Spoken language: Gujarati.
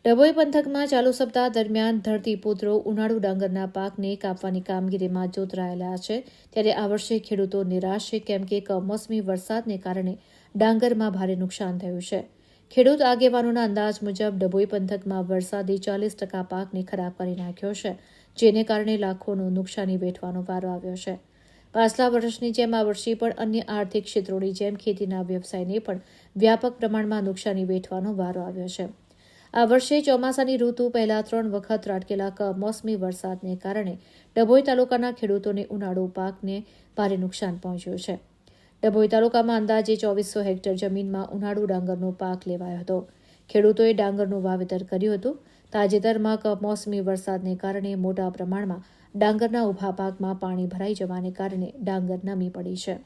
ડભોઈ પંથકમાં ચાલુ સપ્તાહ દરમિયાન ધરતીપુત્રો ઉનાળુ ડાંગરના પાકને કાપવાની કામગીરીમાં જોતરાયેલા છે, ત્યારે આ વર્ષે ખેડૂતો નિરાશ છે, કેમ કે કમોસમી વરસાદને કારણે ડાંગરમાં ભારે નુકસાન થયું છે. ખેડૂત આગેવાનોના અંદાજ મુજબ ડભોઈ પંથકમાં વરસાદે 40% પાકને ખરાબ કરી નાખ્યો છે, જેને કારણે લાખોનું નુકસાની વેઠવાનો વારો આવ્યો છે. પાછલા વર્ષની જેમ આ વર્ષે પણ અન્ય આર્થિક ક્ષેત્રોની જેમ ખેતીના વ્યવસાયને પણ વ્યાપક પ્રમાણમાં નુકસાની વેઠવાનો વારો આવ્યો છે. આ વર્ષે ચોમાસાની ઋતુ પહેલા 3 વખત ત્રાટકેલા કમોસમી વરસાદને કારણે ડભોઈ તાલુકાના ખેડૂતોને ઉનાળુ પાકને ભારે નુકસાન પહોંચ્યું છે. ડભોઈ તાલુકામાં અંદાજે 2400 હેક્ટર જમીનમાં ઉનાળુ ડાંગરનો પાક લેવાયો હતો. ખેડૂતોએ ડાંગરનું વાવેતર કર્યું હતું. તાજેતરમાં કમોસમી વરસાદને કારણે મોટા પ્રમાણમાં ડાંગરના ઊભા પાકમાં પાણી ભરાઈ જવાને કારણે ડાંગર નમી પડી છે.